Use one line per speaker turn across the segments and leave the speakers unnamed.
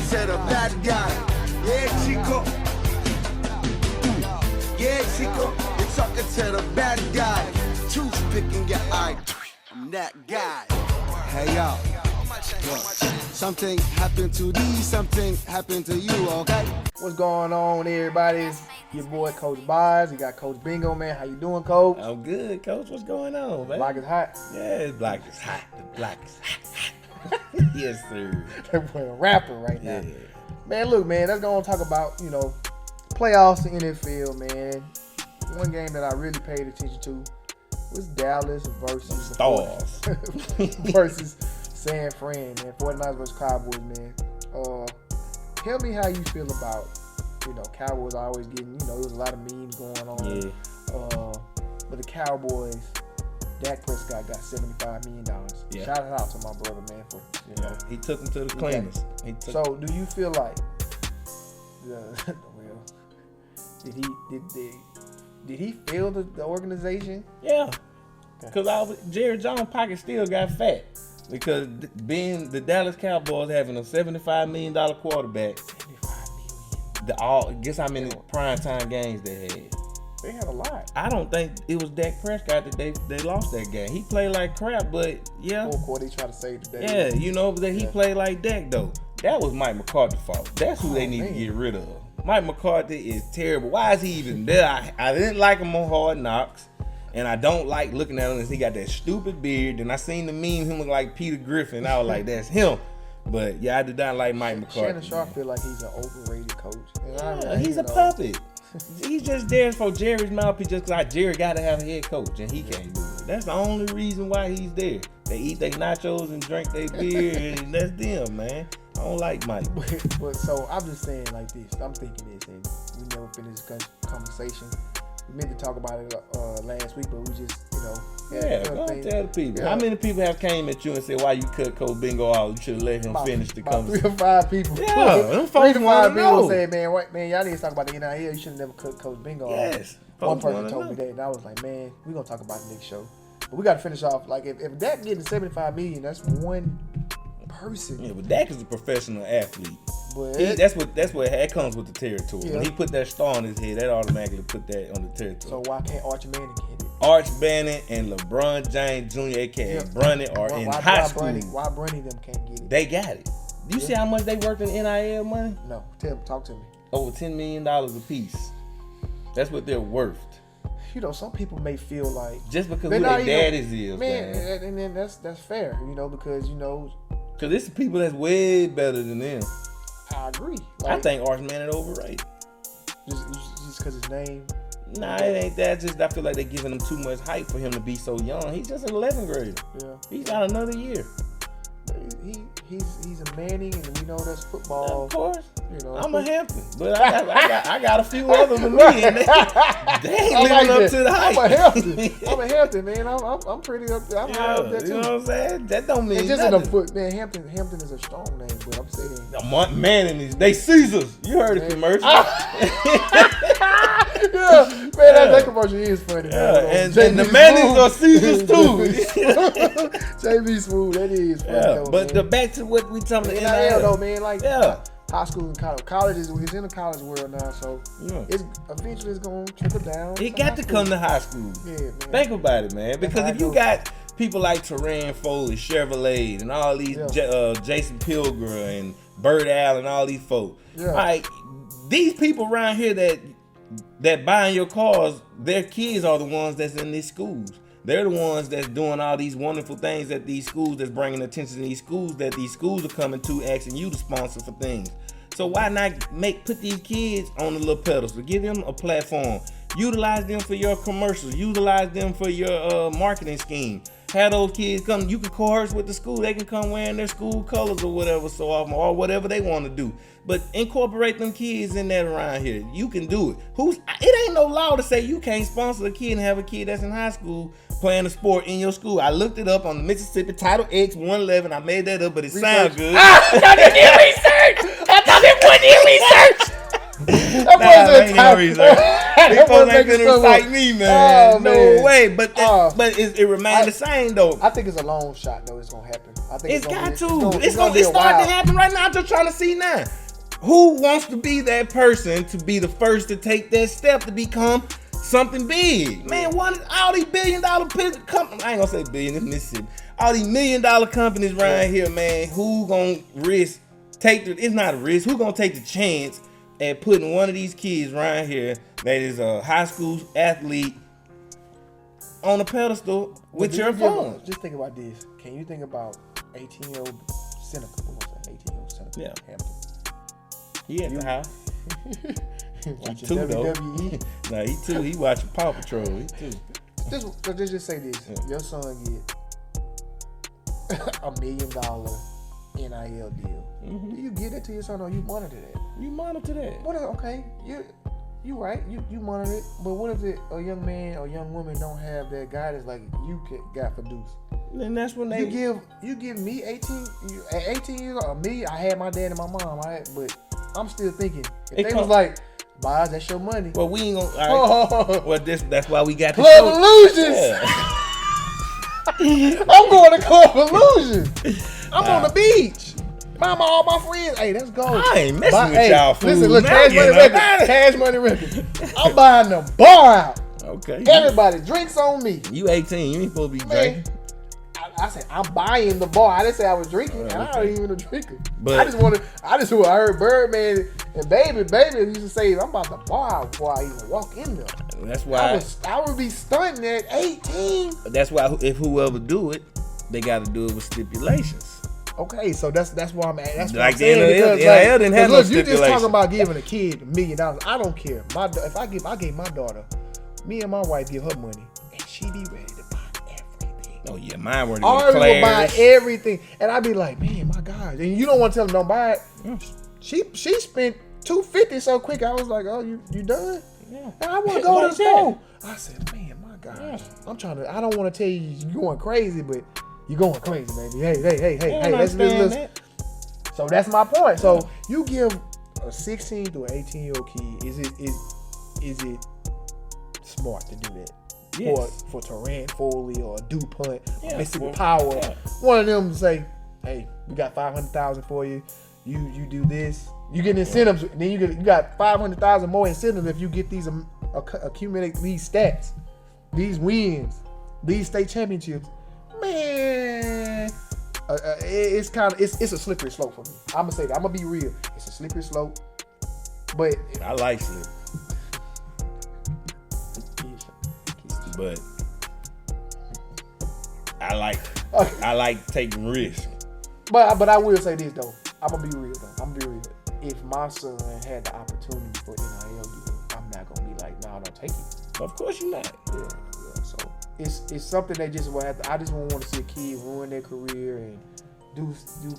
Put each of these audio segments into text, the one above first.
to the bad guy. Yeah, Chico. Yeah, Chico. You're talking to the bad guy. Toothpicking your eye. I'm that guy. Hey, yo. Look, something happened to these, something happened to you, okay?
What's going on, everybody? It's your boy, Coach Bazz. You got Coach Bingo, man. How you doing, Coach?
I'm good, Coach. What's going on, man?
Block is hot.
Yeah, the block is hot. The block is hot. Yes, sir.
That boy a rapper right now.
Yeah.
Man, look, man. Let's go and talk about, playoffs in NFL, man. One game that I really paid attention to was Dallas versus
Stars.
versus San Fran, man. 49ers versus Cowboys, man. Tell me how you feel about, Cowboys always getting, there was a lot of memes going on.
Yeah.
But the Cowboys, Dak Prescott got $75 million.
Yeah.
Shout out to my brother, man, for
He took them to the cleaners.
So do you feel like did he fail the organization?
Yeah. Because Jerry Jones' pocket still got fat. Because being the Dallas Cowboys having a $75 million quarterback, guess how many primetime games they had?
They had a lot.
I don't think it was Dak Prescott that they lost that game. He played like crap, but yeah.
Full court, he tried to save the day.
Yeah, that he played like Dak though. That was Mike McCarthy's fault. That's who they need to get rid of. Mike McCarthy is terrible. Why is he even there? I didn't like him on Hard Knocks. And I don't like looking at him as he got that stupid beard. And I seen the meme, him look like Peter Griffin. I was like, that's him. But yeah, I did not like Mike McCarthy.
Shannon Sharp feel like he's an overrated coach.
Yeah, he's a puppet. He's just there for Jerry's mouthpiece just because Jerry got to have a head coach and he can't do it. That's the only reason why he's there. They eat their nachos and drink their beer and that's them, man. I don't like Mike.
But so I'm just saying like this. I'm thinking this, and we never finished this conversation. We meant to talk about it last week, but we just,
Yeah, go and tell the people. Yeah. How many people have came at you and said, why you cut Coach Bingo out? You should have let him finish the conversation.
3 or 5 people.
Yeah, them
3 to 5 people said, man, y'all need to talk about the NIL. You should have never cut Coach Bingo out.
Yes.
One person told me that, and I was like, man, we're going to talk about it next show. But we got to finish off. Like, if Dak getting $75 million, that's one person.
Yeah, but Dak is a professional athlete.
But
that's what that comes with the territory.
Yeah.
When he put that star on his head, that automatically put that on the territory.
So why can't Archie Manning get it?
Arch Bannon and LeBron James Jr., aka Bronny, are in high school.
Why Bronny them can't get it?
They got it. You see how much they worked in NIL money?
No, talk to me.
Over $10 million a piece. That's what they're worth.
Some people may feel like
just because who their daddies is, man.
And then that's fair, because
because it's people that's way better than them.
I agree.
I think Arch Manning overrated.
Just because his name.
Nah, it ain't that. Just I feel like they're giving him too much hype for him to be so young. He's just an 11th grader.
Yeah.
He's got another year.
He's a Manning, and we know that's football.
Of course. I'm a Hampton, but I got a few others than me, and they ain't living up to the hype.
I'm a Hampton, man. I'm pretty up there. I'm high up there too.
You know what I'm saying? That don't mean
it's just
nothing.
in a foot, man. Hampton is a strong name, but I'm saying
Manning they Caesars. You heard the commercial?
Yeah, man, that commercial is funny.
Yeah, and the Mannings are Caesars too.
JB Smooth, that is funny.
Yeah,
though,
but
man.
back to what we talking about
NIL though, man, like
yeah.
High school and college he's in the college world now, so it's eventually going to trickle down.
It got to come to high school.
Yeah, man.
Think about it, man. Because if you got people like Teran Foley, Chevrolet, and all these Jason Pilger and Bird Allen, all these folks, like these people around here that buying your cars, their kids are the ones that's in these schools. They're the ones that's doing all these wonderful things at these schools, that's bringing attention to these schools, that these schools are coming to, asking you to sponsor for things. So why not put these kids on the little pedestal, give them a platform, utilize them for your commercials, utilize them for your marketing scheme. Have those kids come, you can coerce with the school, they can come wearing their school colors or whatever so often, or whatever they want to do. But incorporate them kids in that around here. You can do it. It ain't no law to say you can't sponsor a kid and have a kid that's in high school playing a sport in your school. I looked it up on the Mississippi Title X 111. I made that up, but it sounds good.
I thought you did research.
Ain't no research. These folks ain't gonna recite me, man.
Oh,
no
man.
way. But it remains the same though.
I think it's a long shot though. It's gonna happen. I think
It's got to.
It's
starting to happen right now. I'm just trying to see now. Who wants to be that person to be the first to take that step to become something big? Man, all these billion-dollar companies, I ain't gonna say billion, it's Mississippi. All these million-dollar companies right here, man, who gonna risk, it's not a risk, who gonna take the chance at putting one of these kids right here that is a high school athlete on a pedestal with your phone?
Just think about this. Can you think about 18-year-old Seneca? What was that? 18-year-old Seneca?
Yeah.
Hampton.
He at the house.
Watching
He too,
WWE.
Nah, he too. He watching Paw Patrol. He too.
Just say this. Yeah. Your son get $1 million NIL deal.
Mm-hmm.
Do you give that to your son or you monitor that?
You monitor that.
What if, okay, you right. You monitor it. But what if a young man or young woman don't have that guidance like you got for Deuce?
Then that's when they
you give me 18 at 18 years old. Me, I had my dad and my mom. But I'm still thinking if they was like, Bazz, that's your money.
Well, we ain't gonna. All right. Well, that's why we got the
Club Illusions.
Yeah.
I'm going to Club Illusions. I'm on the beach. All my friends. Hey, let's go.
I ain't messing with y'all fool.
Listen, look, Cash Money Records. I'm buying the bar out.
Okay.
Everybody drinks on me.
You 18. You ain't supposed to be drinking.
I said I'm buying the bar. I didn't say I was drinking, and I ain't even a drinker.
But
I heard Birdman and Baby used to say I'm about to bar out before I even walk in there.
That's why
I would be stunned at 18.
That's why if whoever do it, they got to do it with stipulations.
Okay, so that's why I'm at. That's what
like
I'm saying.
NIL didn't have no
look, you just
stipulations.
talking about giving a kid $1 million. I don't care. If I gave my daughter, me and my wife give her money, and she be ready to buy everything.
Oh yeah, mine were
will buy everything, and I be like, man, my God. And you don't want to tell them don't buy it. She spent $250 so quick. I was like, oh, you done?
Yeah.
And I want to go to the store. I said, man, my God. I don't want to tell you you're going crazy, but you're going crazy, baby. Hey, let's. So that's my point. So you give a 16 to an 18-year-old kid, is it smart to do that?
Yes.
For Terran Foley or DuPont or Mississippi
well,
Power,
yeah.
one of them to say, hey, we got $500,000 for you. You do this. You get incentives. Then you got $500,000 more incentives if you get these accumulate these stats, these wins, these state championships. Man, it's a slippery slope for me. I'm gonna say that. I'm gonna be real. It's a slippery slope, but
I like slip. But I like taking risks.
But I will say this though. I'm gonna be real though. If my son had the opportunity for NIL deal, I'm not gonna be like, nah, don't take it.
Of course you're not.
Yeah. So it's something that just will have to. I just won't want to see a kid ruin their career and do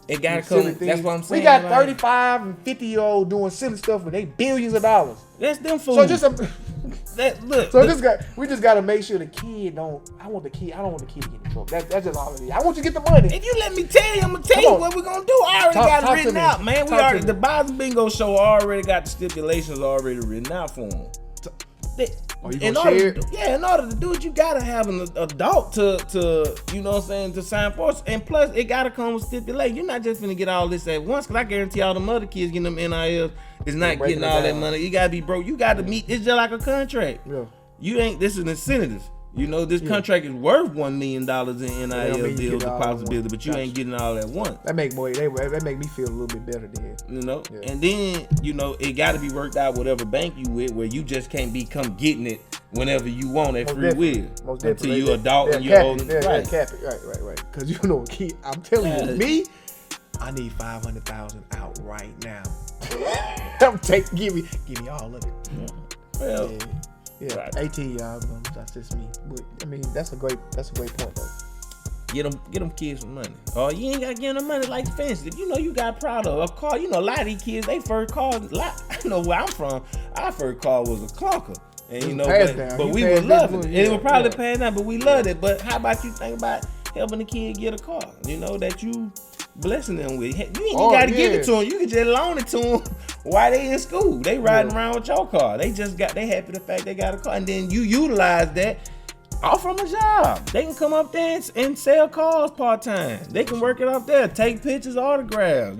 it gotta
silly
come.
things.
That's what I'm saying.
We got 35 and 50-year-olds doing silly stuff with they billions of dollars.
That's them fools.
So just
look.
we just gotta make sure the kid don't. I don't want the kid to get in trouble. That's just all it is. I want you to get the money.
If you let me tell you, I'm gonna tell you what we're gonna do. I already got it written out, man. The Bazz Bingo show already got the stipulations already written out for them. In order to do it, you gotta have an adult to you know what I'm saying, to sign for it. And plus, it gotta come with stipulation. You're not just gonna get all this at once, cause I guarantee all them other kids getting them NILs is not getting all that money. You gotta be broke. You gotta meet. It's just like a contract.
Yeah.
This is an incentive. You know, this contract is worth $1 million in NIL deals, the possibility, but you ain't getting all at once.
That make me feel a little bit better then.
You know, and then it got to be worked out whatever bank you with, where you just can't come getting it whenever you want at free will.
Most
until you adult and you're old.
Right. Because kid, I'm telling you, me, I need $500,000 out right now. Give me all of it.
Yeah. Well.
Yeah, right. 18 y'all. That's just me. But I mean, that's a great point though.
Get them kids some money. Oh, you ain't gotta give them money like fancy. If you know you got proud of a car, a lot of these kids, they first car. I know where I'm from. Our first car was a clunker, and but we would love it. It would probably pay down, but we loved it. But how about you think about helping the kid get a car? That you blessing them with. You ain't gotta give it to them. You can just loan it to them Why they in school? They riding around with your car. They happy the fact they got a car, and then you utilize that. Offer them a job. They can come up there and sell cars part time. They can work it up there, take pictures, autographs.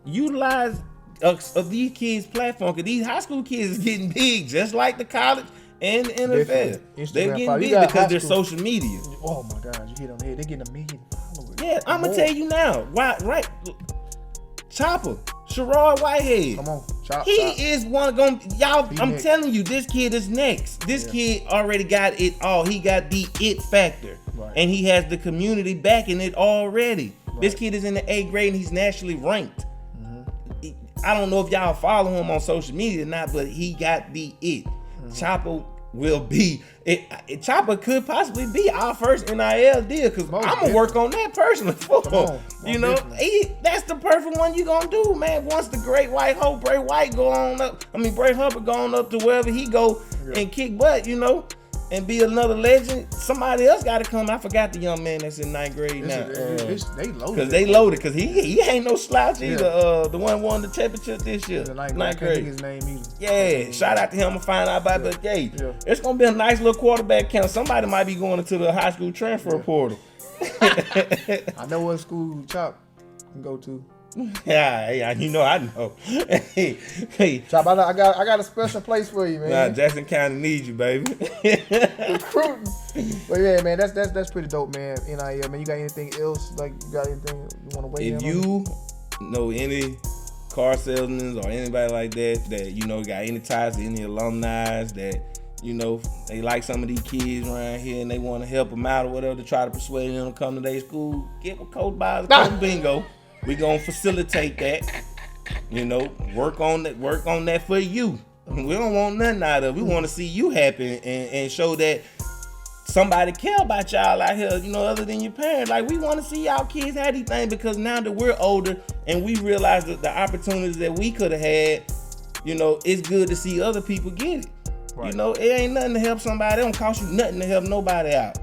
Utilize of these kids' platform, because these high school kids is getting big, just like the college and the NFL. They're getting big because they're social media.
Oh my God, you hit on the head. They're getting 1 million followers.
Yeah, I'm gonna tell you now. Why? Right? Chopper, Sherrod Whitehead.
Come on, Chop.
He is one going. Y'all, I'm telling you, this kid is next. This kid already got it all. He got the it factor, and he has the community backing it already. This kid is in the 8th grade and he's nationally ranked. I don't know if y'all follow him on social media or not, but he got the it. Chopper will be it. Chopper could possibly be our first NIL deal, because I'm gonna work on that personally for him. That's the perfect one you gonna do, man. Once the great white hope, Bray White go on up, Bray Hubbard going up to wherever he go and kick butt, and be another legend. Somebody else got to come. I forgot the young man that's in 9th grade now.
They loaded.
Because they loaded. Because he ain't no slouch either. The one won the championship this year.
The 9th grade. I can't think his name either.
Yeah. Shout out to him. I'm going to find out about it. But, it's going to be a nice little quarterback count. Somebody might be going into the high school transfer portal.
I know what school Chop can go to.
Yeah, I know. Hey,
Chop, I got a special place for you, man.
Nah, Jackson County needs you, baby.
Recruiting. But yeah, man, that's pretty dope, man. NIL, man. You got anything else? Like, you got anything you want to weigh in on?
If you know any car salesmen or anybody like that got any ties to any alumni that they like some of these kids around here and they want to help them out or whatever, to try to persuade them to come to their school, get with Coach Bazz Bingo. We gonna facilitate that, work on that for you. We don't want nothing out of it. We want to see you happy and show that somebody care about y'all out here, other than your parents. Like, we want to see y'all kids have these things, because now that we're older and we realize that the opportunities that we could have had, it's good to see other people get it. Right. It ain't nothing to help somebody. It don't cost you nothing to help nobody out,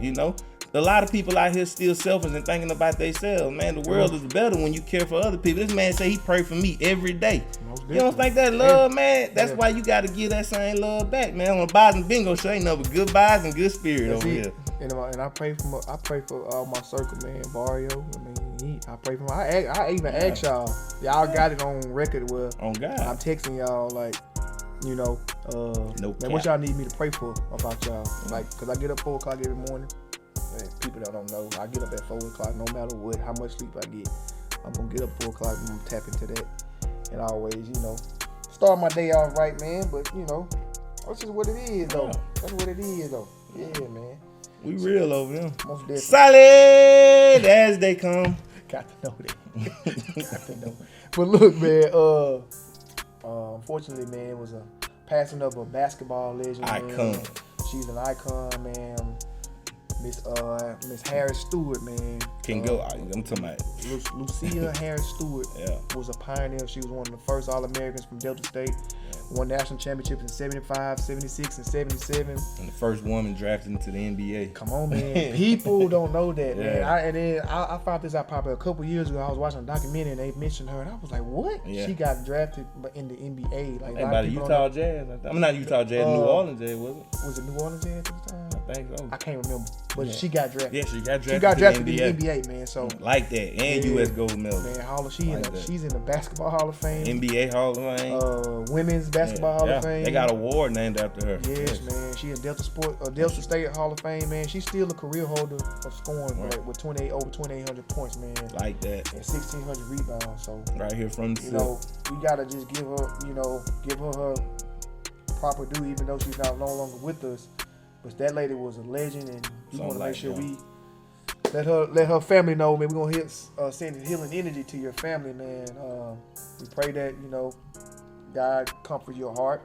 A lot of people out here still selfish and thinking about themselves. Man, the world is better when you care for other people. This man say he pray for me every day. You don't think that love, man? That's why you got to give that same love back, man. On the Bazz Bingo show, ain't nothing but good vibes and good spirit over here.
And I pray for all my circle, man. Barrio, I pray for him. I even ask y'all. Y'all got it on record where
on God,
I'm texting y'all like, man, what y'all need me to pray for about y'all? Like, cause I get up 4 o'clock every morning. People that don't know, I get up at 4 o'clock no matter what, how much sleep I get. I'm gonna get up 4 o'clock and I'm gonna tap into that. And always, start my day off right, man. But, that's just what it is, though. That's what it is, though. Yeah, man.
We real over there.
Most definitely.
Solid as they come.
Got to know that. Got to know. But look, man, unfortunately, man, it was a passing of a basketball legend.
Icon.
Man. She's an icon, man. Miss Harris Stewart, man.
Can go. I'm talking about
Lucia Harris Stewart. Was a pioneer. She was one of the first All-Americans from Delta State. Won national championships in 75, 76, and 77.
And the first woman drafted into the NBA.
Come on, man. People don't know that, man. I found this out probably a couple years ago. I was watching a documentary and they mentioned her, and I was like, what? Yeah. She got drafted in the NBA. Like,
by the Utah Jazz. I'm not Utah Jazz, New Orleans Jazz, was it?
Was it New Orleans Jazz at the time?
I think so.
I can't remember. But she got drafted.
Yeah, she got drafted
in the NBA, man. So
like that. And U.S. gold medal.
Man, she's in the Basketball Hall of Fame.
NBA Hall of Fame.
Women's Basketball Hall of Fame.
They got an award named after her.
Yes, man. She in Delta State Hall of Fame, man. She's still a career holder of scoring with over 2,800 points, man.
Like that.
And 1,600 rebounds. So
right here from the
we gotta just give her proper due, even though she's no longer with us. But that lady was a legend, and we want to make sure we let her family know, man. We're gonna send healing energy to your family, man. We pray that God comfort your heart.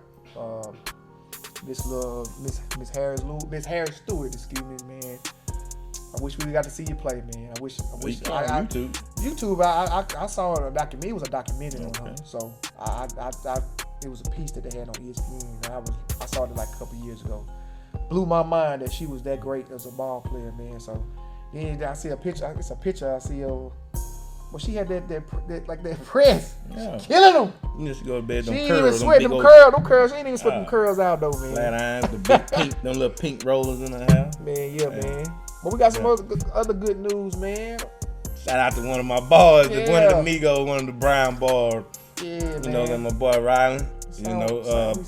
Miss Harris Stewart, excuse me, man. I wish we got to see you play, man. I wish. YouTube. I saw a documentary. It was a documentary on her. So it was a piece that they had on ESPN. And I saw it like a couple years ago. Blew my mind that she was that great as a ball player, man. So then I see a picture. It's a picture I see of Well, she had that press.
Yeah.
She killing them.
You just go to bed.
She
Them
ain't
curls,
even sweat them curls. She ain't even sweat them curls out though, man.
Flat irons, the big pink, them little pink rollers in the hair.
Man, yeah, man. But we got some other good news, man.
Shout out to one of my boys,
Yeah.
one of the Migos, one of the Brown boys.
Yeah,
You
man.
know that my boy Rylan.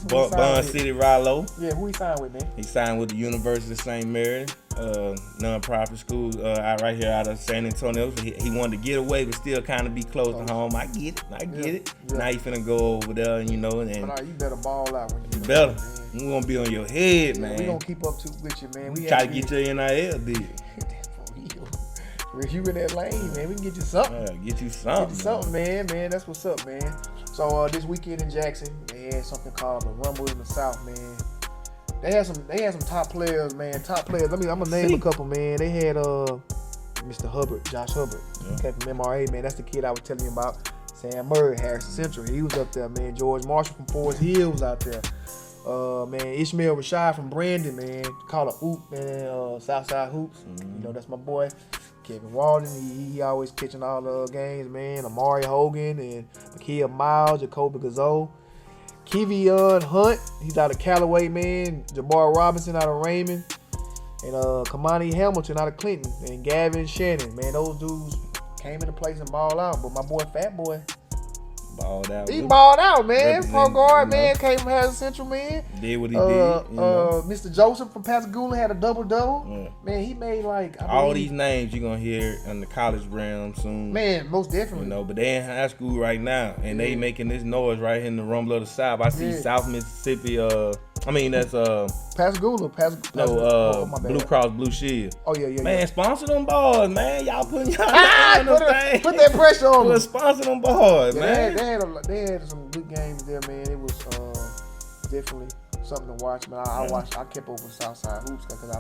Bun City Rallo.
Yeah, who he signed with, man?
He signed with the University of St. Mary, non-profit school out right here out of San Antonio. So he wanted to get away but still kind of be close to home. I get it.
Yeah.
Now he finna go over there, and
But you better ball out when you
better.
Man.
We gonna be on your head, man.
We gonna keep up with you, man.
We try to get your NIL deal.
If you in that lane, man, we can get you something.
Get you something.
Man. That's what's up, man. So this weekend in Jackson, they had something called the Rumble in the South, man. They had some top players, man. Top players. I'm gonna name a couple, man. They had Mr. Hubbard, Josh Hubbard, came from MRA, man. That's the kid I was telling you about. Sam Murray, Harrison Central, he was up there, man. George Marshall from Forest Hill was out there. Man, Ishmael Rashad from Brandon, man. Called a hoop, man. Southside Hoops. You know, that's my boy. Kevin Walden, he always catching all the games, man. Amari Hogan and Makia Miles, Jacoby Gazzo. Kevion Hunt, he's out of Callaway, man. Jabbar Robinson out of Raymond. And Kamani Hamilton out of Clinton. And Gavin Shannon, man. Those dudes came into place and balled out. But my boy, Fat Boy,
balled out.
he balled out, man. Point guard, man. Came from Harrison Central, man.
Did what he did.
Mr. Joseph from Pascagoula had a double-double. Yeah. Man, he made
all these names you're going to hear in the college realm soon.
Man, most definitely.
But they in high school right now, and they making this noise right here in the Rumble of the South. I see South Mississippi, that's
Pascagoula.
Blue Cross Blue Shield.
Oh, yeah.
Man, sponsor them boys, man. Y'all putting y'all on them things.
Put that pressure on them.
Sponsor them boys, man.
They had some good games there, man. It was definitely something to watch, man. I kept over Southside Hoops because I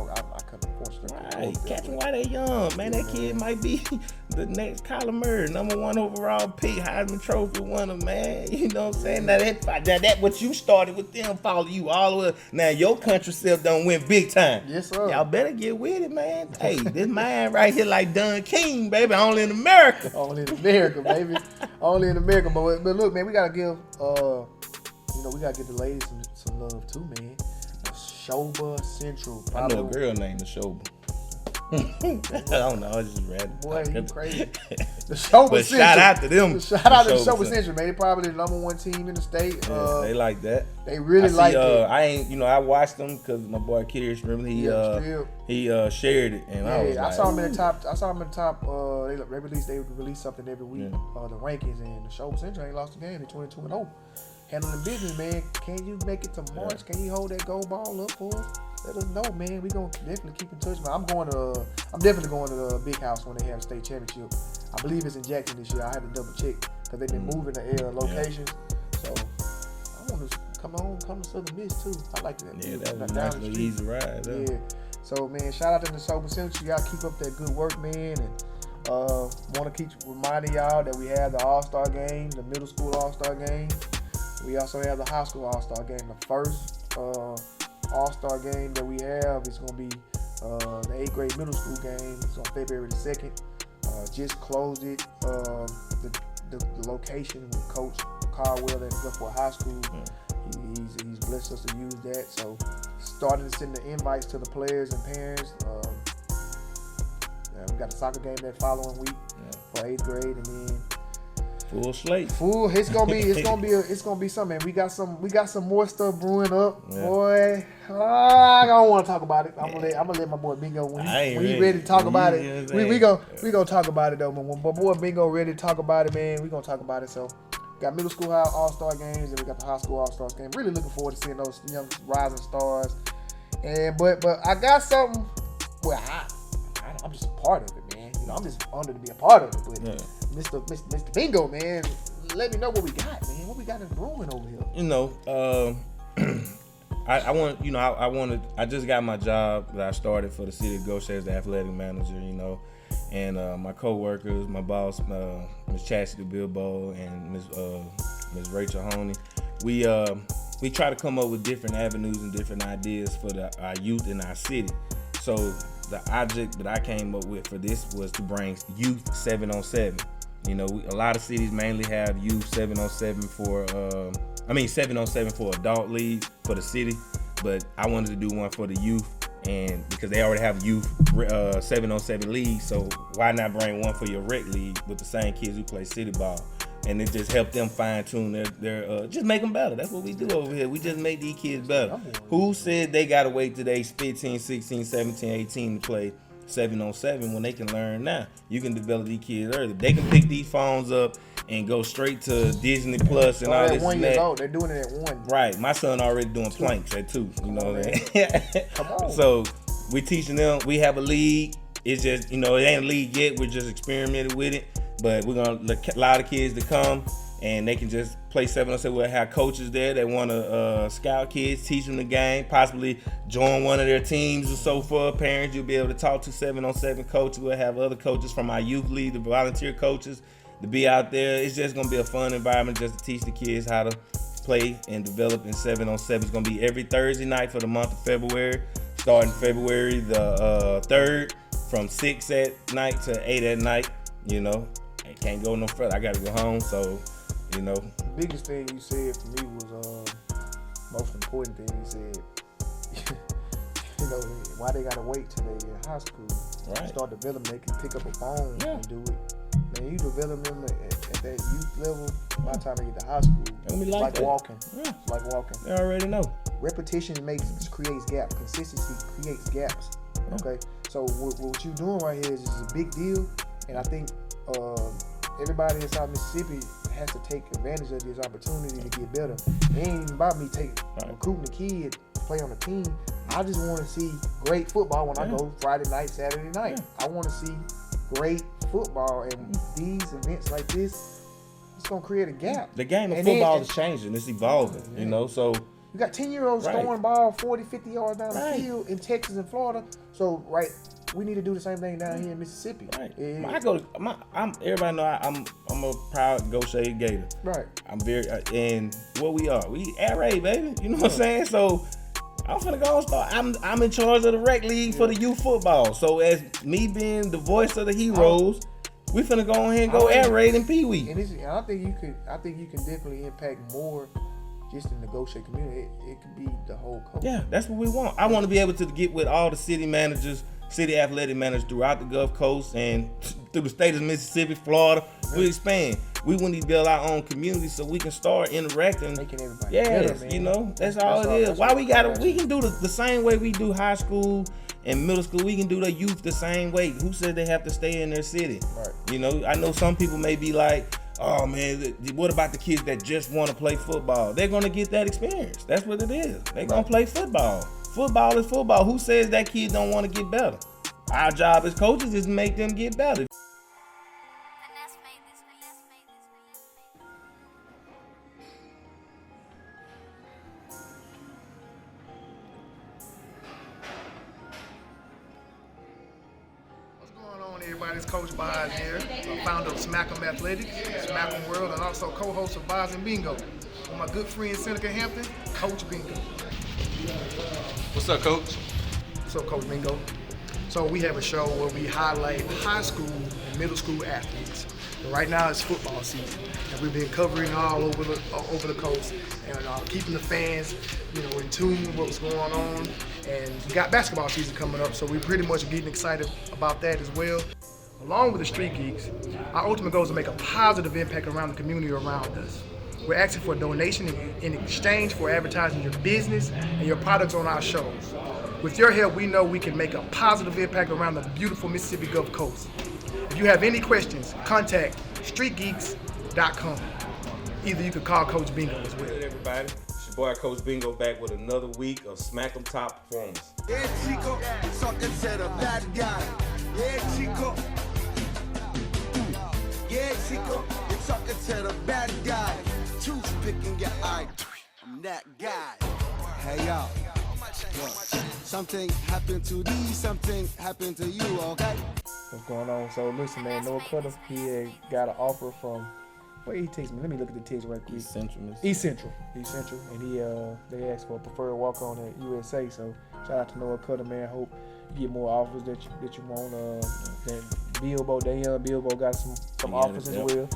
couldn't afford to.
Right, catch them while they young, man. That kid might be the next Kyler Murray, #1 overall pick, Heisman Trophy winner, man. You know what I'm saying? Now that what you started with them follow you all the way. Now your country self done went big time.
Yes, sir.
Y'all better get with it, man. Hey, this man right here like Don King, baby. Only in America.
Only in America, baby. Only in America. But look, man, we gotta give we gotta give the ladies some love too, man. Shoba Central.
I know a girl named Shoba. I don't know. I just read.
Boy, you crazy. The Shoba Central.
Shout out to them.
Shout out to the Shoba Central, man. They probably the #1 team in the state.
They like that.
They really like it.
I watched them because my boy Kirish, remember he shared it, and I
saw him in the top. They release something every week. The rankings, and the Shoba Central ain't lost a game. They 22-0. Handling business, man. Can you make it to March? Can you hold that gold ball up for us? Let us know, man. We gonna definitely keep in touch, man. I'm definitely going to the big house when they have a state championship. I believe it's in Jackson this year. I had to double check because they've been moving the locations. So I want to come to Southern Miss too. I like that.
Yeah, that was a nice little easy ride.
Yeah. So man, shout out to the Sober Central. You gotta keep up that good work, man. And want to keep reminding y'all that we have the All-Star game, the middle school All-Star game. We also have the high school All-Star game. The first All-Star game that we have is going to be the 8th grade middle school game. It's on February the 2nd. Just closed it. The location with Coach Caldwell at Gulfport High School. He's blessed us to use that. So starting to send the invites to the players and parents. We got a soccer game that following week for 8th grade, and then
full slate.
It's gonna be something. We got some more stuff brewing up, boy. I don't want to talk about it. I'm gonna let my boy Bingo when he ready to talk about it. We gonna talk about it though. When my boy Bingo ready to talk about it, man, we gonna talk about it. So got middle school All-Star games, and we got the high school All-Stars game. Really looking forward to seeing those young rising stars. And but I got something where I'm just a part of it, man. I'm just honored to be a part of it. But Mr. Bingo, man, let me know what we got, man. What we got in brewing over here.
I just got my job that I started for the city of Goshen as the athletic manager, and my co-workers, my boss, Ms. Chastity Bilbo and Ms. Rachel Honey, we try to come up with different avenues and different ideas for our youth in our city. So the object that I came up with for this was to bring youth 7-on-7. You know, a lot of cities mainly have youth 7-on-7 for 7-on-7 for adult league for the city, but I wanted to do one for the youth, and because they already have youth 7-on-7 league, so why not bring one for your rec league with the same kids who play city ball? And it just helped them fine tune their just make them better. That's what we do over here. We just make these kids better. Who said they gotta wait till they 15, 16, 17, 18 to play 7-on-7 when they can learn now? You can develop these kids early. They can pick these phones up and go straight to Disney Plus and all this.
1 year old, they're doing it at 1.
Right. My son already doing planks at 2. You know what I mean?
Come on.
So we teaching them. We have a league. It's just, it ain't a league yet. We're just experimenting with it. But we're gonna allow the kids to come and they can just play 7-on-7. We'll have coaches there that want to scout kids, teach them the game, possibly join one of their teams or so forth. Parents, you'll be able to talk to 7-on-7 coaches. We'll have other coaches from our youth league, the volunteer coaches, to be out there. It's just gonna be a fun environment just to teach the kids how to play and develop in 7-on-7. It's gonna be every Thursday night for the month of February, starting February the 3rd from 6 at night to 8 at night. I can't go no further. I gotta go home, so
The biggest thing you said for me was most important thing you said. Why they gotta wait till they in high school?
Right.
Start developing, they can pick up a phone and do it. Man, you develop them at that youth level. By the time they get to high school, it's like walking.
Yeah.
It's like walking.
They already know.
Repetition creates gaps. Consistency creates gaps. Okay, so what you doing right here is a big deal, and I think everybody in South Mississippi has to take advantage of this opportunity to get better. It ain't even about me recruiting a kid to play on a team. I just want to see great football when I go Friday night, Saturday night. I want to see great football, and these events like this, it's gonna create a gap.
The game of football is changing. It's evolving. So
you got 10-year-olds throwing ball 40, 50 yards down the field in Texas and Florida. So we need to do the same thing down here in Mississippi.
Right. Everybody know I'm a proud Go Shade Gator.
Right.
I'm very and what we are. We air raid, baby. You know what I'm saying? So I'm finna go and start. I'm in charge of the rec league for the youth football. So as me being the voice of the heroes, we finna go ahead and go air raid and Pee Wee.
And I think you can definitely impact more just in the Go Shade community. It could be the whole country.
Yeah, that's what we want. I want to be able to get with all the city managers, city athletic managers throughout the Gulf Coast and through the state of Mississippi, Florida. We expand. We want to build our own community so we can start interacting.
Making everybody better, man.
That's all it is. Why we can do the same way we do high school and middle school. We can do the youth the same way. Who said they have to stay in their city? Right. I know some people may be like, oh man, what about the kids that just want to play football? They're going to get that experience. That's what it is. They're going to play football. Football is football. Who says that kid don't want to get better? Our job as coaches is to make them get better.
Everybody, it's Coach Bazz here, founder of Smack'em Athletics, Smack'em World, and also co-host of Bazz Bingo. With my good friend Seneca Hampton, Coach Bingo.
What's up, Coach?
What's up, Coach Bingo? So we have a show where we highlight high school and middle school athletes. And right now it's football season, and we've been covering all over the coast and keeping the fans, in tune with what's going on. And we got basketball season coming up, so we're pretty much getting excited about that as well. Along with the Street Geeks, our ultimate goal is to make a positive impact around the community around us. We're asking for a donation in exchange for advertising your business and your products on our shows. With your help, we know we can make a positive impact around the beautiful Mississippi Gulf Coast. If you have any questions, contact streetgeeks.com. Either you could call Coach Bingo as well.
Hey everybody, it's your boy Coach Bingo back with another week of Smack'em Top Performance.
Yeah, Chico, talking to the bad guy. Yeah, Chico. Yeah, Chico, you're talking to the bad guy. Toothpicking your eye. I'm that guy. Hey, yo. Look, something happened to these, something happened to you, okay?
What's going on? So listen, man, Noah Cutter, he got an offer from, where he takes me? Let me look at the text right quick. East Central, and they asked for a preferred walk-on at USA. So shout out to Noah Cutter, man. Hope you get more offers that you want. Bilbo, Bilbo got some offers as well.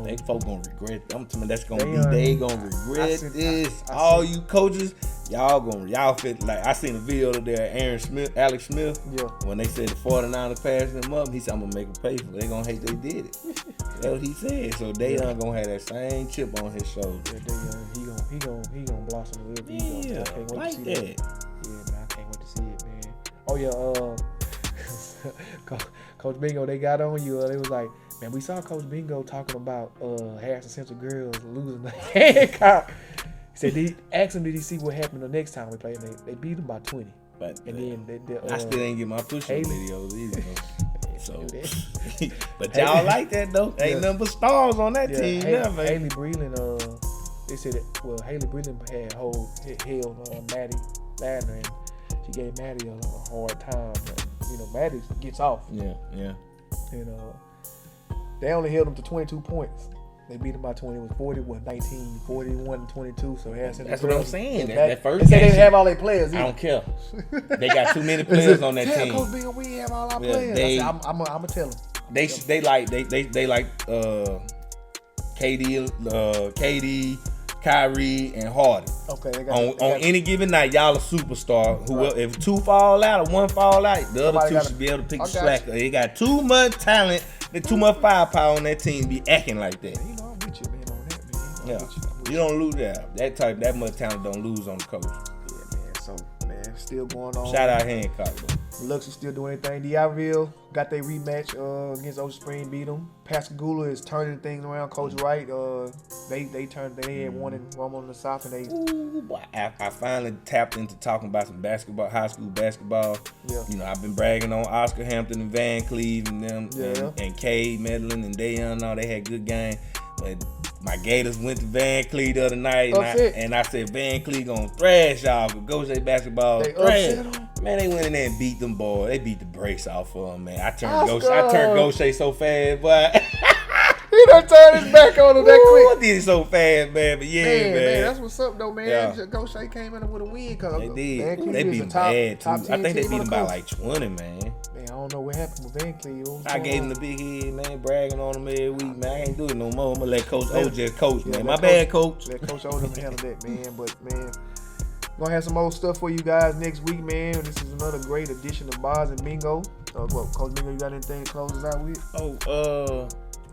They folk gonna regret. I'm telling you, that's gonna
they
gonna regret this. All you coaches, y'all fit like I seen a video there. Alex Smith.
Yeah.
When they said the 49ers passing him up, he said I'm gonna make them pay for it. They gonna hate they did it. That's what he said. So Dayon gonna have that same chip on his shoulder.
Yeah, he gonna blossom a little bit.
Yeah,
I can't wait
like
to see
that.
Yeah, man, I can't wait to see it, man. Oh yeah, Coach Bingo, they got on you. They was like, man, we saw Coach Bingo talking about Harrison Central girls losing the Hancock. He said, asked him, did he see what happened the next time we played? And they beat him by 20.
But
and then
I still ain't get my push-up videos either. So, but
Haley,
y'all like that though. Ain't nothing but stars on that team, man.
Haley Breland, they said that. Well, Haley Breland had held Maddie Ladner, and she gave Maddie a hard time. And, Maddie gets off.
Yeah.
And they only held him to 22 points. They beat him by 20. It was 19, 41, and 22. So
that's what I'm saying. That first
they said they didn't have all their players either.
I don't care. They got too many players on that team.
Coach Bingo, we have all our players. I'm gonna tell them.
They like KD, Kyrie, and Harden.
Okay.
On any given night, y'all a superstar. Right. If two fall out or one fall out, the other two should be able to pick the slack. They got too much talent and too much firepower on that team. Be acting like that.
I'm with you, man, on that, man.
Yeah, you don't lose that much talent don't lose on the coach.
Yeah, man. So, man, still going on.
Shout out Hancock, though.
Luxy still doing anything. D'Iberville got their rematch against Ocean Spring, beat them. Pascagoula is turning things around. Coach Wright, they had one on the south, and they.
Ooh, boy, I finally tapped into talking about some basketball, high school basketball.
Yeah.
I've been bragging on Oscar Hampton and Van Cleve and them, and Cade Medlin and Dayon and all. They had good game, but my Gators went to Van Cleve the other night, and I said Van Cleve gonna thrash y'all. But Goshen basketball, thrash. Man, they went in there and beat them boys. They beat the brakes off of them, man. I turned Goshen so fast, but
he done turned his back on him that quick.
I did it so fast, man. But man,
that's what's up though, man. Yeah. Goshen came in with a win because
they did. They beat them bad too. I think they beat them by like 20, man.
Man, I don't know what happened with Van Cleve.
I gave him the big head, man, bragging on him every week, man. I ain't doing it no more. I'm gonna let Coach OJ coach, man. My bad, Coach.
Let Coach Odom handle that, man. But man, gonna have some more stuff for you guys next week, man. This is another great edition of Bazz and Bingo. Coach Bingo, you got anything to close us out with?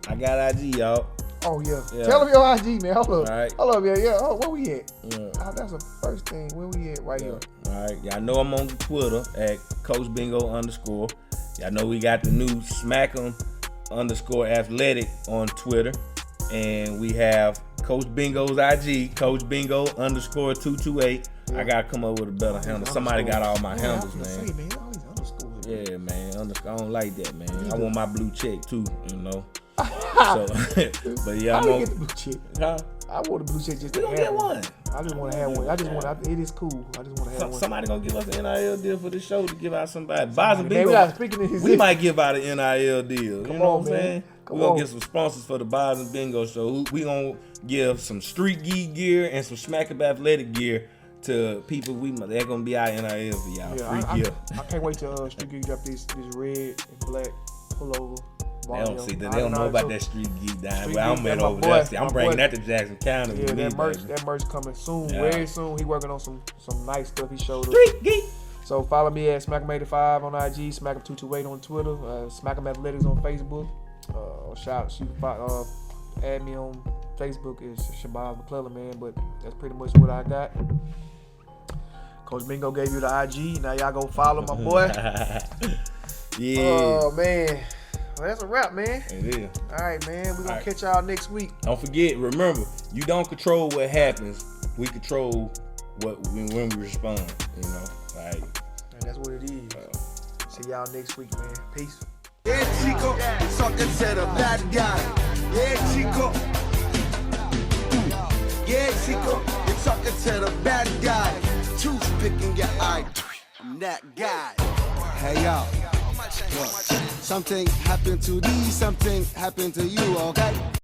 I got IG, y'all.
Oh yeah. Tell them your IG, man. Hold up.
All right.
Yeah. Oh, where we at? Yeah. That's the first thing. Where we at right here?
All right. Y'all know I'm on Twitter at Coach Bingo _. Y'all know we got the new Smack'em _athletic on Twitter. And we have Coach Bingo's IG, Coach Bingo _228. Yeah. I gotta come up with a better handle. Somebody got all my handles, man.
Say, man. All these underscores.
Yeah, man. I don't like that, man. I want my blue check too, So, but yeah, I'm
on. Get the blue check.
Huh?
I want a blue check just
to have get one.
I just want to have one. It is cool. I just want to have one.
Somebody gonna give us an NIL deal for this show to give out somebody. Bazz Bingo. We might give out an NIL deal. You know what I'm saying? We're gonna get some sponsors for the Bazz and Bingo show. We gonna give some Street Geek gear and some Smack-Up Athletic gear to people. They're gonna be our NIL for y'all. Free gear.
I can't wait till Street Geek drop this red and black pullover.
They don't know about that Street Geek down where I'm at over there. I'm bringing that to Jackson County.
Yeah, that merch coming soon, very soon. He working on some nice stuff. He showed us.
Street Geek.
So follow me at Smack'em85 on IG, Smack'em228 on Twitter, Smack'em Athletics on Facebook. Add me on Facebook is Shabazz McClellan, man. But that's pretty much what I got. Coach Bingo gave you the IG. Now y'all go follow my boy.
Yeah.
Oh man. Well, that's a wrap, man.
It is.
All right, man. We're going to catch y'all next week.
Don't forget, remember, you don't control what happens. We control when we respond, Like,
and that's what it is. See y'all next week, man. Peace.
Yeah, Chico, talking to the bad guy. Yeah, Chico. Yeah, Chico, you're talking to the bad guy. Toothpicking your eye. I'm that guy. Hey, y'all. Look, something happened to these, something happened to you, okay?